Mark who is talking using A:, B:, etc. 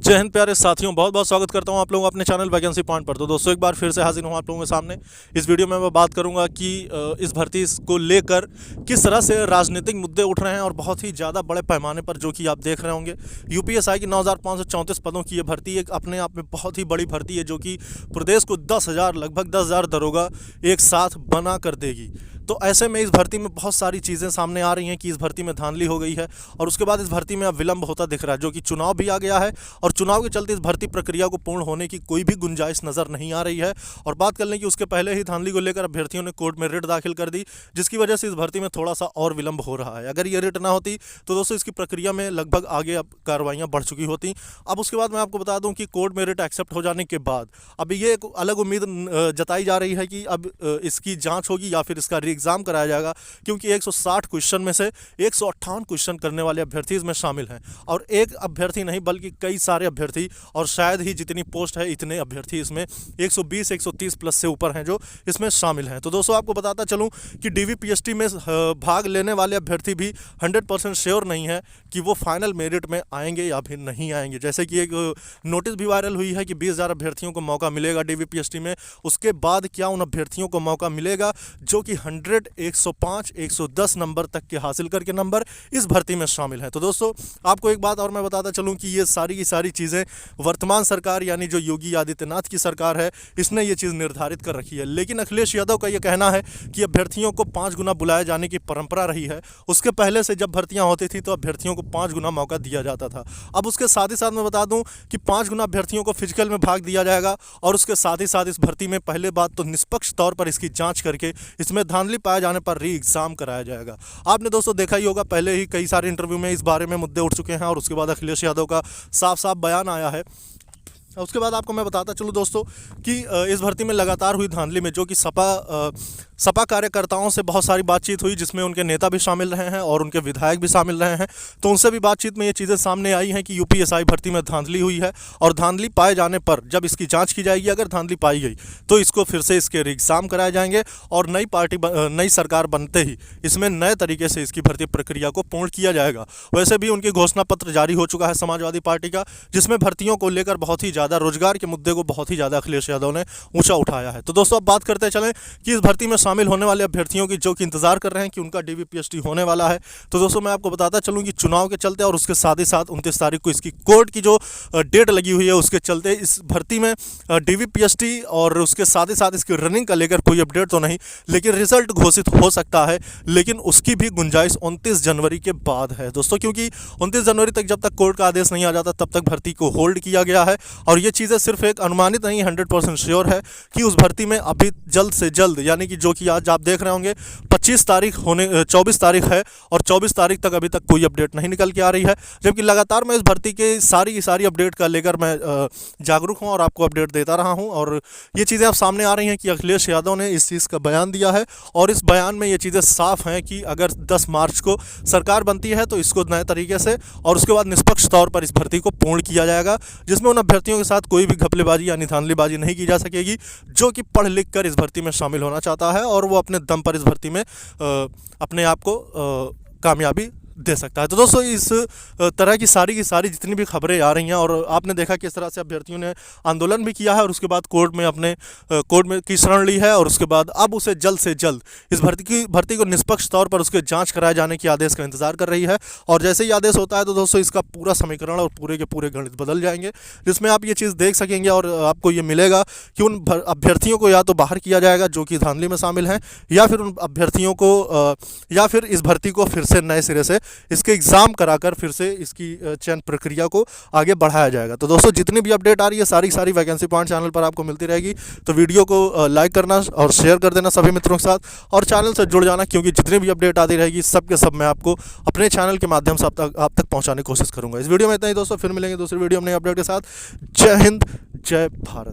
A: जय हिंद प्यारे साथियों, बहुत बहुत स्वागत करता हूं आप लोगों को अपने चैनल वैकेंसी पॉइंट पर। तो दोस्तों एक बार फिर से हाजिर हूं आप लोगों के सामने। इस वीडियो में मैं बात करूंगा कि इस भर्ती को लेकर किस तरह से राजनीतिक मुद्दे उठ रहे हैं और बहुत ही ज़्यादा बड़े पैमाने पर, जो कि आप देख रहे होंगे। यूपीएसआई की 9,534 पदों की ये भर्ती एक अपने आप में बहुत ही बड़ी भर्ती है, जो कि प्रदेश को 10,000 लगभग 10,000 दरोगा एक साथ बना कर देगी। तो ऐसे में इस भर्ती में बहुत सारी चीज़ें सामने आ रही हैं कि इस भर्ती में धांधली हो गई है और उसके बाद इस भर्ती में अब विलंब होता दिख रहा है, जो कि चुनाव भी आ गया है और चुनाव के चलते इस भर्ती प्रक्रिया को पूर्ण होने की कोई भी गुंजाइश नज़र नहीं आ रही है। और बात कर लें कि उसके पहले ही धांधली को लेकर अभ्यर्थियों ने कोर्ट में रिट दाखिल कर दी, जिसकी वजह से इस भर्ती में थोड़ा सा और विलंब हो रहा है। अगर ये रिट ना होती तो दोस्तों इसकी प्रक्रिया में लगभग आगे अब कार्रवाइयाँ बढ़ चुकी होती। अब उसके बाद मैं आपको बता दूँ कि कोर्ट में रिट एक्सेप्ट हो जाने के बाद अब ये एक अलग उम्मीद जताई जा रही है कि अब इसकी जाँच होगी या फिर इसका री एग्ज़ाम कराया जाएगा, क्योंकि 160 क्वेश्चन में से 158 क्वेश्चन करने वाले अभ्यर्थी इसमें शामिल हैं। और एक अभ्यर्थी नहीं बल्कि कई सारे अभ्यर्थी, और शायद ही जितनी पोस्ट है इतने अभ्यर्थी इसमें 120-130 प्लस से ऊपर हैं जो इसमें शामिल हैं। तो दोस्तों आपको बताता चलूं कि डीवीपीएसटी में भाग लेने वाले अभ्यर्थी भी 100% श्योर नहीं है कि वो फाइनल मेरिट में आएंगे या फिर नहीं आएंगे। जैसे कि एक नोटिस भी वायरल हुई है कि 20,000 अभ्यर्थियों को मौका मिलेगा डीवीपीएसटी में। उसके बाद क्या उन अभ्यर्थियों को मौका मिलेगा जो कि 100, 105, 110 नंबर तक के हासिल करके नंबर इस भर्ती में शामिल हैं। तो दोस्तों आपको एक बात और मैं बताता चलूं कि ये सारी की सारी चीज़ें वर्तमान सरकार यानी जो योगी आदित्यनाथ की सरकार है, इसने ये चीज़ निर्धारित कर रखी है। लेकिन अखिलेश यादव का ये कहना है कि अभ्यर्थियों को 5 गुना बुलाए जाने की परंपरा रही है। उसके पहले से जब भर्तियाँ होती थी तो अभ्यर्थियों को 5 गुना मौका दिया जाता था। अब उसके साथ ही साथ मैं बता दूँ कि 5 गुना अभ्यर्थियों को फिजिकल में भाग दिया जाएगा और उसके साथ ही साथ इस भर्ती में पहले बात तो निष्पक्ष तौर पर इसकी जाँच करके इसमें धांधली पाए जाने पर री एग्ज़ाम कराया जाएगा। आपने दोस्तों देखा ही होगा, पहले ही कई सारे इंटरव्यू में इस बारे में मुद्दे उठ चुके हैं और उसके बाद अखिलेश यादव का साफ साफ बयान आया है। उसके बाद आपको मैं बताता चलूँ दोस्तों कि इस भर्ती में लगातार हुई धांधली में जो कि सपा कार्यकर्ताओं से बहुत सारी बातचीत हुई, जिसमें उनके नेता भी शामिल रहे हैं और उनके विधायक भी शामिल रहे हैं। तो उनसे भी बातचीत में ये चीज़ें सामने आई हैं कि यूपीएसआई भर्ती में धांधली हुई है और धांधली पाए जाने पर जब इसकी जांच की जाएगी, अगर धांधली पाई गई तो इसको फिर से इसके एग्ज़ाम कराए जाएंगे और नई सरकार बनते ही इसमें नए तरीके से इसकी भर्ती प्रक्रिया को पूर्ण किया जाएगा। वैसे भी उनकी घोषणा पत्र जारी हो चुका है समाजवादी पार्टी का, जिसमें भर्तियों को लेकर बहुत ही ज़्यादा रोजगार के मुद्दे को बहुत ही ज़्यादा अखिलेश यादव ने ऊँचा उठाया है। तो दोस्तों अब बात करते चलें कि इस भर्ती में शामिल होने वाले अभ्यर्थियों की जो कि इंतजार कर रहे हैं कि उनका डीवीपीएसटी होने वाला है। तो दोस्तों मैं आपको बताता चलूं कि चुनाव के चलते और उसके साथ ही साथ 29 तारीख को इसकी कोर्ट की जो डेट लगी हुई है उसके चलते इस भर्ती में डीवीपीएसटी और उसके साथ ही साथ इसकी रनिंग का लेकर कोई अपडेट तो नहीं, लेकिन रिजल्ट घोषित हो सकता है। लेकिन उसकी भी गुंजाइश 29 जनवरी के बाद है दोस्तों, क्योंकि 29 जनवरी तक जब तक कोर्ट का आदेश नहीं आ जाता तब तक भर्ती को होल्ड किया गया है। और ये चीज़ें सिर्फ एक अनुमानित नहीं, 100% श्योर है कि उस भर्ती में अभी जल्द से जल्द, यानी कि जो कि आज आप देख रहे होंगे 24 तारीख है और 24 तारीख तक अभी तक कोई अपडेट नहीं निकल के आ रही है। जबकि लगातार मैं इस भर्ती के सारी की सारी अपडेट का लेकर मैं जागरूक हूं और आपको अपडेट देता रहा हूं। और ये चीज़ें अब सामने आ रही हैं कि अखिलेश यादव ने इस चीज़ का बयान दिया है और इस बयान में ये चीज़ें साफ हैं कि अगर 10 मार्च को सरकार बनती है तो इसको नए तरीके से और उसके बाद निष्पक्ष तौर पर इस भर्ती को पूर्ण किया जाएगा, जिसमें उन अभ्यर्थियों के साथ कोई भी घपलेबाजी यानी धांधलीबाजी नहीं की जा सकेगी, जो कि पढ़ लिख कर इस भर्ती में शामिल होना चाहता है और वो अपने दम पर इस भर्ती में अपने आप को कामयाबी दे सकता है। तो दोस्तों इस तरह की सारी जितनी भी खबरें आ रही हैं और आपने देखा किस तरह से अभ्यर्थियों ने आंदोलन भी किया है और उसके बाद कोर्ट में की शरण ली है और उसके बाद अब उसे जल्द से जल्द इस भर्ती को निष्पक्ष तौर पर उसके जांच कराए जाने के आदेश का इंतजार कर रही है। और जैसे ही आदेश होता है तो दोस्तों इसका पूरा समीकरण और पूरे के पूरे गणित बदल जाएंगे, जिसमें आप ये चीज़ देख सकेंगे और आपको ये मिलेगा कि उन अभ्यर्थियों को या तो बाहर किया जाएगा जो कि धांधली में शामिल हैं, या फिर उन अभ्यर्थियों को या फिर इस भर्ती को फिर से नए सिरे से इसके एग्ज़ाम कराकर फिर से इसकी चयन प्रक्रिया को आगे बढ़ाया जाएगा। तो दोस्तों जितनी भी अपडेट आ रही है सारी वैकेंसी पॉइंट चैनल पर आपको मिलती रहेगी। तो वीडियो को लाइक करना और शेयर कर देना सभी मित्रों के साथ और चैनल से जुड़ जाना, क्योंकि जितनी भी अपडेट आती रहेगी सब के सब मैं आपको अपने चैनल के माध्यम से आप तक पहुँचाने की कोशिश करूँगा। इस वीडियो में इतना ही दोस्तों, फिर मिलेंगे दूसरी वीडियो में नई अपडेट के साथ। जय हिंद, जय भारत।